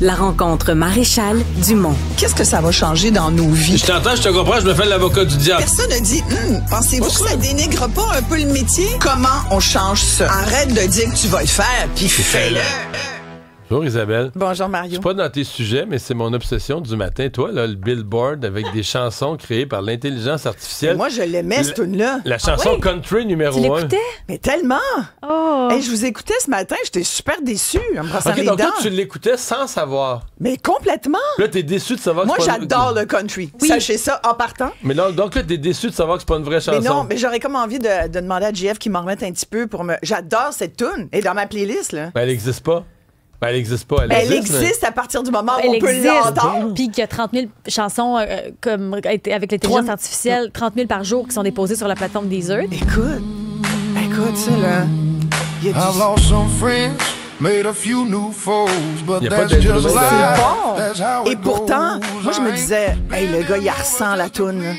La rencontre Maréchal Dumont. Qu'est-ce que ça va changer dans nos vies? Je t'entends, je te comprends, je me fais l'avocat du diable. Personne ne dit, pensez-vous que ça dénigre pas un peu le métier? Comment on change ça? Arrête de dire que tu vas le faire, puis fais-le. Bonjour Isabelle. Bonjour Mario. C'est pas dans tes sujets, mais c'est mon obsession du matin. Toi, là, le billboard avec des chansons créées par l'intelligence artificielle. Mais moi, je l'aimais, cette tune-là. La chanson country numéro 1. Tu l'écoutais? Mais tellement! Oh! Hey, je vous écoutais ce matin, j'étais super déçue en me brossant les donc dents. toi, tu l'écoutais sans savoir. Mais complètement! Là, t'es déçu de savoir Moi, que c'est pas j'adore le country. Oui. Sachez ça en partant. Mais là, donc là, t'es déçu de savoir que c'est pas une vraie chanson. Mais non, mais j'aurais comme envie de demander à JF qu'il m'en remette un petit peu pour me... J'adore cette tune. Et dans ma playlist, là. Ben, elle n'existe pas. Elle existe à partir du moment où Elle on peut existe. l'entendre. Puis qu'il y a 30 000 chansons comme avec l'intelligence artificielle, 30 000 par jour qui sont déposées sur la plateforme Deezer. Écoute ça, là. Il y a I've lost some friends, made a few new foes, but Y a pas that's d'être just heureux. life. bon. That's how Et it pourtant, goes. moi, je me disais, hey, le gars, il ressent la toune, là.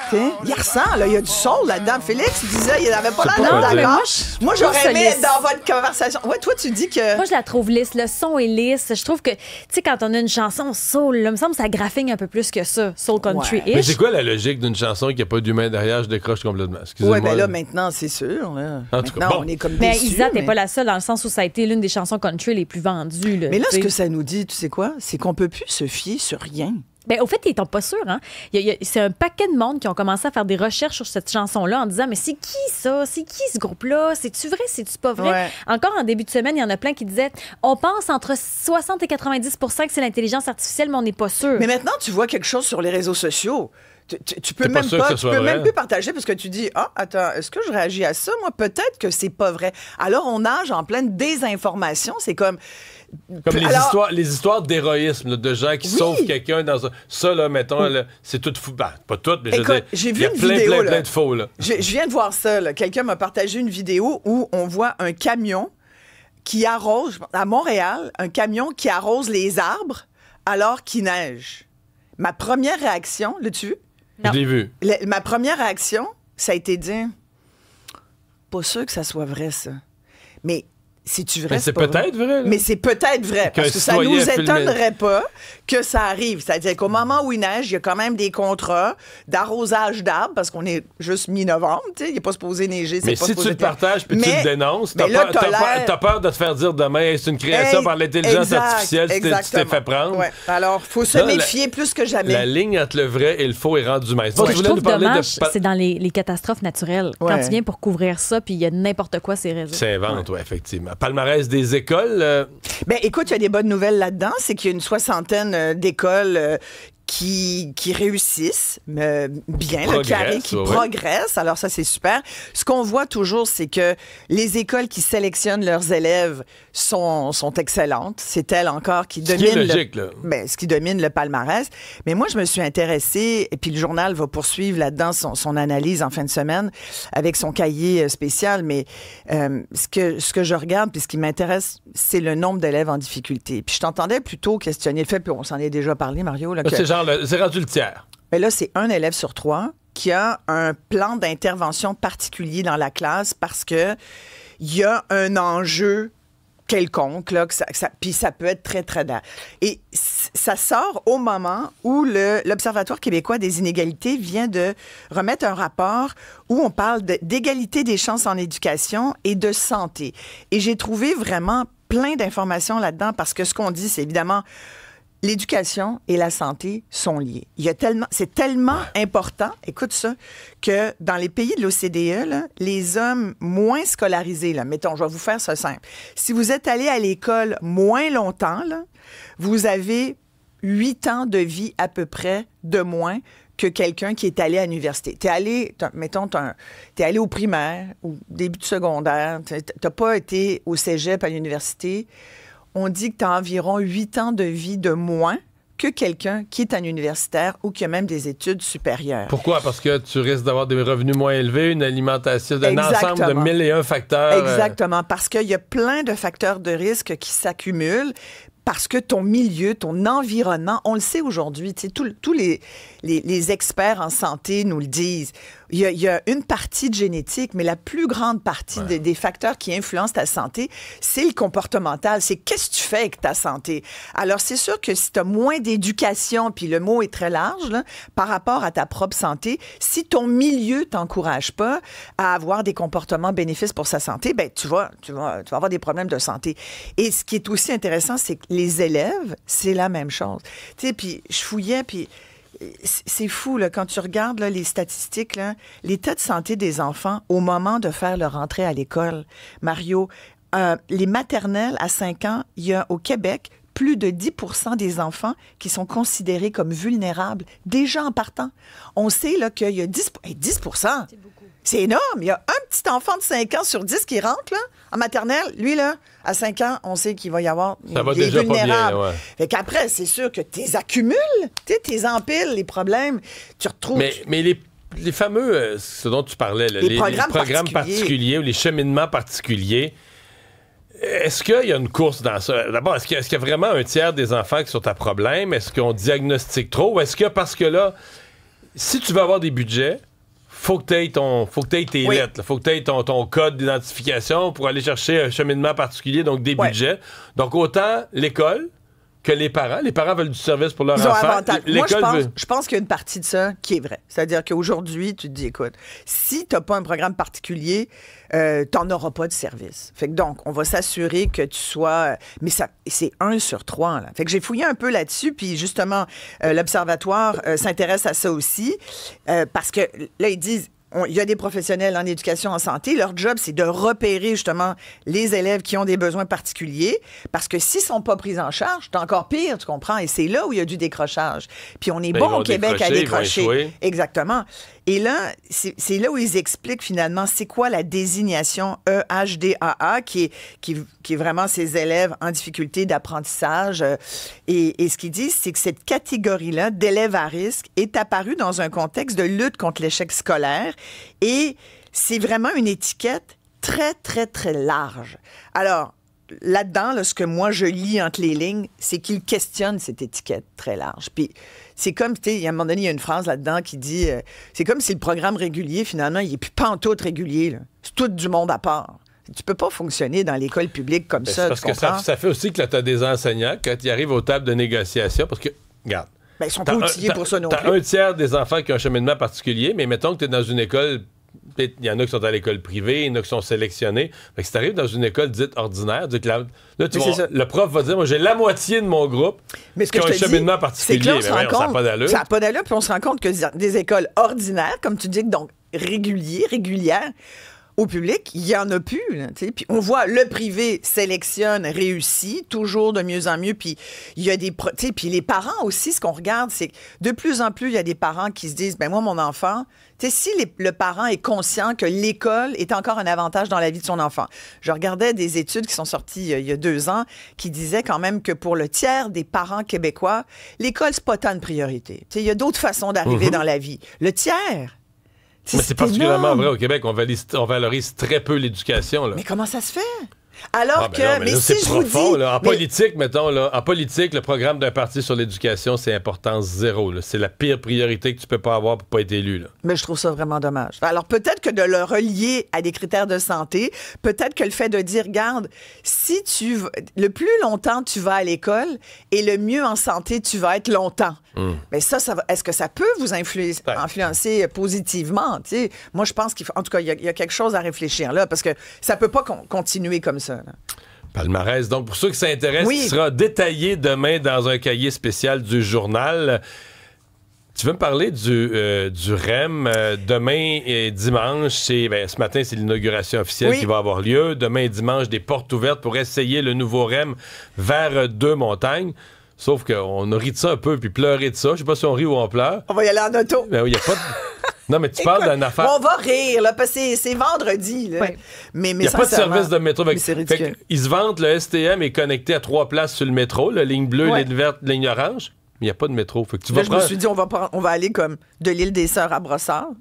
T'sais, il ressent, là. Il y a du soul là-dedans. Félix disait, il n'avait pas C'est l'air pas d'accord. vrai. Moi, je trouve j'aurais ça aimé lisse. être dans votre conversation. Ouais, toi, tu dis que... Moi, je la trouve lisse. Le son est lisse. Je trouve que, tu sais, quand on a une chanson soul, là, me semble que ça graffine un peu plus que ça. Soul country-ish. Mais c'est quoi la logique d'une chanson qui n'a pas d'humain derrière? Je décroche complètement. Excusez-moi. Ouais, ben là, maintenant, c'est sûr. Là. En tout cas, Maintenant, bon. on est comme Mais déçus. Isa, t'es pas la seule dans le sens où ça a été l'une des chansons country les plus vendues. Là, Mais là, tu ce sais. que ça nous dit, tu sais quoi? C'est qu'on peut plus se fier sur rien. Ben, au fait, ils sont pas sûrs. Hein? C'est un paquet de monde qui ont commencé à faire des recherches sur cette chanson-là en disant, mais c'est qui ça? C'est qui ce groupe-là? C'est-tu vrai? C'est-tu pas vrai? Ouais. Encore en début de semaine, il y en a plein qui disaient, on pense entre 60 et 90 que c'est l'intelligence artificielle, mais on n'est pas sûr. Mais maintenant, tu vois quelque chose sur les réseaux sociaux. Tu peux T'es pas même sûr pas, que ce tu soit peux vrai. même plus partager parce que tu dis attends, est-ce que je réagis à ça? Moi, peut-être que c'est pas vrai. Alors, on nage en pleine désinformation. C'est comme Comme Alors- les histoires d'héroïsme, là, de gens qui Oui. sauvent quelqu'un dans un... Ça, là, mettons, là, c'est tout fou. Ben, pas tout, mais je veux Écoute, dire, j'ai il vu y a une plein, vidéo, plein, là. plein de faux, là. Je viens de voir ça. Là. Quelqu'un m'a partagé une vidéo où on voit un camion qui arrose à Montréal, un camion qui arrose les arbres alors qu'il neige. Ma première réaction, l'as-tu vu? Je l'ai vu. Ma première réaction, ça a été de dire pas sûr que ça soit vrai, ça. Mais c'est-tu vrai? Mais c'est pas peut-être vrai, là. Mais c'est peut-être vrai. Qu'un Parce que ça citoyen nous a filmé. étonnerait pas que ça arrive. C'est-à-dire qu'au moment où il neige, il y a quand même des contrats d'arrosage d'arbres parce qu'on est juste mi-novembre. Tu sais, il n'est pas supposé neiger. Mais c'est pas si tu supposé le partages puis tu Mais- le dénonces, mais là, t'as peur de te faire dire demain, hey, c'est une création par l'intelligence Exact, artificielle, tu t'es exactement. fait prendre. Ouais. Alors, il faut se Là, méfier plus que jamais. La ligne entre le vrai et le faux est rendue mince. Ce Bon, que tu je voulais trouve nous parler dommage, de... c'est dans les catastrophes naturelles. Ouais. Quand tu viens pour couvrir ça, puis il y a n'importe quoi ces réseaux. C'est invente, oui, effectivement. Palmarès des écoles, Ben, écoute, il y a des bonnes nouvelles là-dedans. C'est qu'il y a une soixantaine d'écoles qui réussissent bien, le carré qui progresse. Alors ça, c'est super. Ce qu'on voit toujours, c'est que les écoles qui sélectionnent leurs élèves sont excellentes. C'est elles encore qui qui est dominent logique, là. ce qui domine le palmarès. Mais moi, je me suis intéressée, et puis le journal va poursuivre là-dedans son analyse en fin de semaine avec son cahier spécial. Mais ce que je regarde, puis ce qui m'intéresse, c'est le nombre d'élèves en difficulté. Puis je t'entendais plutôt questionner le fait, puis on s'en est déjà parlé, Mario, là, que... C'est genre, c'est rendu le tiers. Mais là, c'est un élève sur 3 qui a un plan d'intervention particulier dans la classe parce que il y a un enjeu quelconque, là, puis ça peut être très, très dard. Et ça sort au moment où l'Observatoire québécois des inégalités vient de remettre un rapport où on parle d'égalité des chances en éducation et de santé. Et j'ai trouvé vraiment plein d'informations là-dedans parce que ce qu'on dit, c'est évidemment... L'éducation et la santé sont liées. C'est tellement important, écoute ça, que dans les pays de l'OCDE, là, les hommes moins scolarisés, là, mettons, je vais vous faire ça simple. Si vous êtes allé à l'école moins longtemps, là, vous avez 8 ans de vie à peu près de moins que quelqu'un qui est allé à l'université. T'es allé au primaire, au début de secondaire, t'as pas été au cégep à l'université. On dit que tu as environ 8 ans de vie de moins que quelqu'un qui est un universitaire ou qui a même des études supérieures. Pourquoi? Parce que tu risques d'avoir des revenus moins élevés, une alimentation, un ensemble de 1001 facteurs. Exactement, parce qu'il y a plein de facteurs de risque qui s'accumulent. Parce que ton milieu, ton environnement, on le sait aujourd'hui, tous les experts en santé nous le disent. il y a une partie de génétique, mais la plus grande partie des facteurs qui influencent ta santé, c'est le comportemental. C'est qu'est-ce que tu fais avec ta santé. Alors, c'est sûr que si tu as moins d'éducation, puis le mot est très large, là, par rapport à ta propre santé, si ton milieu t'encourage pas à avoir des comportements bénéfices pour sa santé, ben tu vas avoir des problèmes de santé. Et ce qui est aussi intéressant, c'est que les élèves, c'est la même chose. Tu sais, puis je fouillais, puis c'est fou, là, quand tu regardes là, les statistiques, là, l'état de santé des enfants au moment de faire leur entrée à l'école. Mario, les maternelles à 5 ans, il y a au Québec plus de 10% des enfants qui sont considérés comme vulnérables déjà en partant. On sait là, qu'il y a 10%. C'est beaucoup. C'est énorme. Il y a un petit enfant de 5 ans sur 10 qui rentre là, en maternelle. Lui, là, à 5 ans, on sait qu'il va y avoir ça va déjà vulnérable. Pas bien, ouais. Fait qu'après, c'est sûr que t'es accumules, t'es empiles, les problèmes. Tu retrouves... Mais les fameux, ce dont tu parlais, là, les programmes particuliers ou les cheminements particuliers, est-ce qu'il y a une course dans ça? D'abord, est-ce qu'il y a vraiment un tiers des enfants qui sont à problème? Est-ce qu'on diagnostique trop? Ou est-ce que, parce que là, si tu veux avoir des budgets, faut que tu aies tes lettres, faut que tu aies ton code d'identification pour aller chercher un cheminement particulier, donc des budgets. Donc, autant l'école que les parents. Les parents veulent du service pour leur enfant. Moi, je pense qu'il y a une partie de ça qui est vraie. C'est-à-dire qu'aujourd'hui, tu te dis, écoute, si tu n'as pas un programme particulier, tu n'en auras pas de service. Fait que donc, on va s'assurer que tu sois... Mais ça, c'est 1 sur 3. Là. Fait que j'ai fouillé un peu là-dessus, puis justement, l'Observatoire s'intéresse à ça aussi, parce que là, ils disent... Il y a des professionnels en éducation en santé. Leur job, c'est de repérer justement les élèves qui ont des besoins particuliers parce que s'ils ne sont pas pris en charge, c'est encore pire, tu comprends? Et c'est là où il y a du décrochage. Puis on est bon au Québec à décrocher. Exactement. Et là, c'est là où ils expliquent finalement c'est quoi la désignation EHDAA qui est vraiment ces élèves en difficulté d'apprentissage. Et ce qu'ils disent, c'est que cette catégorie-là d'élèves à risque est apparue dans un contexte de lutte contre l'échec scolaire et c'est vraiment une étiquette très, très, très large. Alors, là-dedans, là, ce que moi, je lis entre les lignes, c'est qu'ils questionnent cette étiquette très large. Puis c'est comme, tu sais, à un moment donné, il y a une phrase là-dedans qui dit c'est comme si le programme régulier, finalement, il n'est plus pantoute régulier. Là. C'est tout du monde à part. Tu peux pas fonctionner dans l'école publique comme ça. Parce que ça fait aussi que tu as des enseignants, quand ils arrivent aux tables de négociation, parce que, regarde, ils sont pas outillés pour ça non plus. T'as un tiers des enfants qui ont un cheminement particulier, mais mettons que tu es dans une école... Il y en a qui sont à l'école privée, il y en a qui sont sélectionnés. Fait que si tu arrives dans une école dite ordinaire, le prof va dire, moi, j'ai la moitié de mon groupe qui ont un cheminement particulier. Ça n'a pas d'allure. Puis on se rend compte que des écoles ordinaires, comme tu dis, donc régulières, au public, il n'y en a plus. Puis on voit le privé sélectionne, réussit, toujours de mieux en mieux. Puis il y a des... Puis les parents aussi, ce qu'on regarde, c'est que de plus en plus, il y a des parents qui se disent, moi, mon enfant... si le parent est conscient que l'école est encore un avantage dans la vie de son enfant. Je regardais des études qui sont sorties il y a 2 ans qui disaient quand même que pour le tiers des parents québécois, l'école, c'est pas tant une priorité. Il y a d'autres façons d'arriver dans la vie. Le tiers... Mais c'est particulièrement vrai au Québec. On valorise très peu l'éducation. Là. Mais comment ça se fait? Alors mais là, si je profond, vous dis... Là. En politique, mettons, en politique, le programme d'un parti sur l'éducation, c'est importance 0. Là. C'est la pire priorité que tu peux pas avoir pour pas être élu. Là. Mais je trouve ça vraiment dommage. Alors, peut-être que de le relier à des critères de santé, peut-être que le fait de dire, regarde, si le plus longtemps tu vas à l'école et le mieux en santé tu vas être longtemps. Mais ça va, est-ce que ça peut vous influencer positivement? T'sais? Moi, je pense en tout cas, il y a quelque chose à réfléchir là, parce que ça peut pas continuer comme ça. Là. Palmarès. Donc, pour ceux qui s'intéressent, il sera détaillé demain dans un cahier spécial du journal. Tu veux me parler du REM? Demain et dimanche, ce matin, c'est l'inauguration officielle qui va avoir lieu. Demain et dimanche, des portes ouvertes pour essayer le nouveau REM vers 2 montagnes. Sauf qu'on a ri de ça un peu, puis pleuré de ça. Je sais pas si on rit ou on pleure. On va y aller en auto. Mais il n'y a pas de... Non, mais tu parles d'une affaire... On va rire, là, parce que c'est vendredi. Là. Oui. Mais il n'y a pas de service de métro. C'est ridicule. Ils se vantent, le STM est connecté à 3 places sur le métro, la ligne bleue, ligne verte, ligne orange. Mais il n'y a pas de métro. Fait que je me suis dit, on va aller comme de l'île des Sœurs à Brossard.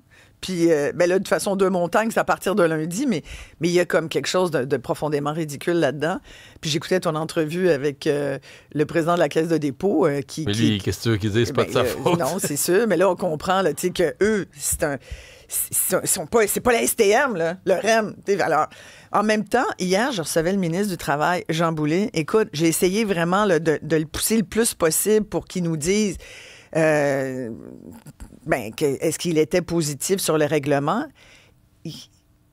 Puis, là, de toute façon, 2 montagnes, c'est à partir de lundi, mais il y a comme quelque chose de profondément ridicule là-dedans. Puis, j'écoutais ton entrevue avec le président de la Caisse de dépôt qui... Mais lui, qu'est-ce que tu veux qu'il dise? C'est pas de sa faute. Non, c'est sûr. Mais là, on comprend, là, tu sais, que eux, c'est pas la STM, là, le REM. Alors, en même temps, hier, je recevais le ministre du Travail, Jean Boulet. Écoute, j'ai essayé vraiment là, de le pousser le plus possible pour qu'il nous dise est-ce qu'il était positif sur le règlement.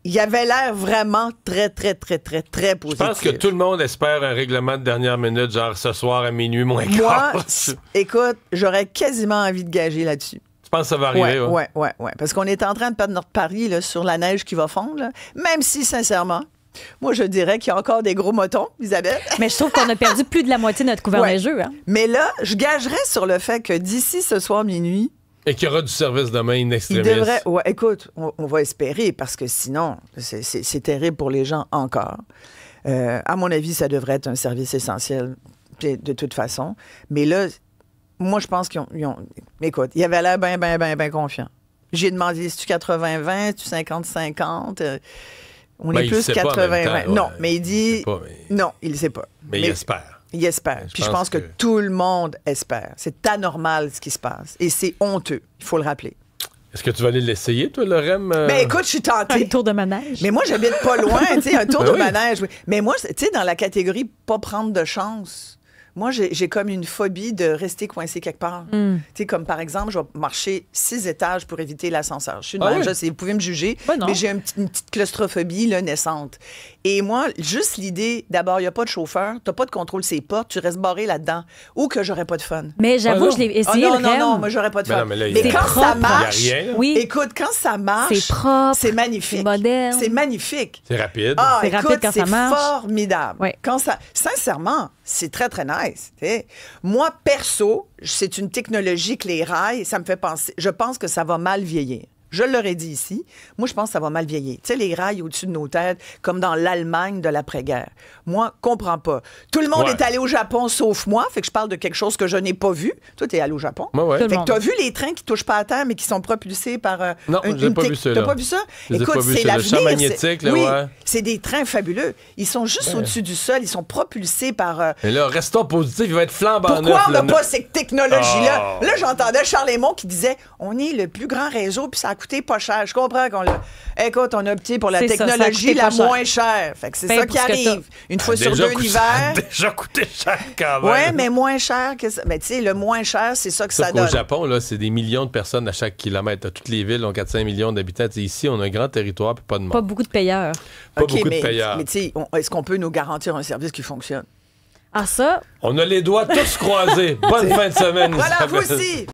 Il avait l'air vraiment très, très, très, très, très positif. Je pense que tout le monde espère un règlement de dernière minute, genre ce soir à minuit moins quart. Moi, écoute, j'aurais quasiment envie de gager là-dessus. Je pense que ça va arriver, ouais. Parce qu'on est en train de perdre notre pari là, sur la neige qui va fondre, là. Même si, sincèrement, moi, je dirais qu'il y a encore des gros motons, Isabelle. Mais je trouve qu'on a perdu plus de la moitié de notre couvert neigeux. Hein? Mais là, je gagerais sur le fait que d'ici ce soir minuit, et qu'il y aura du service demain in extremis. Il devrait... Ouais, écoute, on va espérer, parce que sinon, c'est terrible pour les gens encore. À mon avis, ça devrait être un service essentiel de toute façon. Mais là, moi, je pense qu'ils ont... Écoute, il avait l'air bien confiant. J'ai demandé, est-ce-tu 80-20, est-ce-tu 50-50? On est plus 80-20. Non, mais il dit... Non, il ne sait pas. Mais il espère. Il espère. Puis je pense que tout le monde espère. C'est anormal ce qui se passe. Et c'est honteux. Il faut le rappeler. Est-ce que tu vas aller l'essayer, toi, le REM? Ben écoute, je suis tentée. Un tour de manège. Mais moi, j'habite pas loin, tu sais, un tour de manège. Oui. Mais moi, tu sais, dans la catégorie pas prendre de chance, moi, j'ai comme une phobie de rester coincé quelque part. Tu sais, comme par exemple, je vais marcher 6 étages pour éviter l'ascenseur. Je suis je sais, vous pouvez me juger, mais j'ai une petite claustrophobie là, naissante. Et moi, juste l'idée, d'abord, il n'y a pas de chauffeur, tu n'as pas de contrôle sur les portes, tu restes barré là-dedans, ou que j'aurais pas de fun. Mais j'avoue, je l'ai essayé le REM. Non, moi, j'aurais pas de fun. Mais quand ça marche, écoute, quand ça marche, c'est propre, c'est magnifique. C'est moderne. C'est magnifique. C'est rapide. C'est rapide quand ça marche. C'est formidable. Oui. Sincèrement, c'est très, très nice. T'sais. Moi, perso, c'est une technologie que les rails, ça me fait penser, je pense que ça va mal vieillir. Je l'aurais dit ici. Moi, je pense que ça va mal vieillir. Tu sais, les rails au-dessus de nos têtes, comme dans l'Allemagne de l'après-guerre. Moi, comprends pas. Tout le monde est allé au Japon, sauf moi. Fait que je parle de quelque chose que je n'ai pas vu. Toi, t'es allé au Japon. Fait que t'as vu les trains qui touchent pas à terre, mais qui sont propulsés par non, j'ai pas vu ça. T'as pas vu ça? Écoute, c'est l'avenir. Le champ magnétique, là, oui, c'est des trains fabuleux. Ils sont juste au-dessus du sol. Ils sont propulsés par... Mais là, restons positifs. Il va être flambant neuf. Pourquoi on n'a pas cette technologie-là? Là, j'entendais Charles Lemont qui disait, on est le plus grand réseau, puis ça a coûté pas cher. Je comprends qu'on l'a. Écoute, on a opté pour la technologie la moins chère. Fait que c'est ça qui arrive. Une fois sur deux l'hiver. Ça a déjà coûté cher quand même. Oui, mais moins cher que ça. Mais tu sais, le moins cher, c'est ça que ça donne. Au Japon, là, c'est des millions de personnes à chaque kilomètre. Toutes les villes ont 4-5 millions d'habitants. T'sais, ici, on a un grand territoire puis pas de monde. Pas beaucoup de payeurs. Pas beaucoup de payeurs. Mais tu sais, est-ce qu'on peut nous garantir un service qui fonctionne? Ah ça? On a les doigts tous croisés. Bonne fin de semaine. Voilà, vous aussi.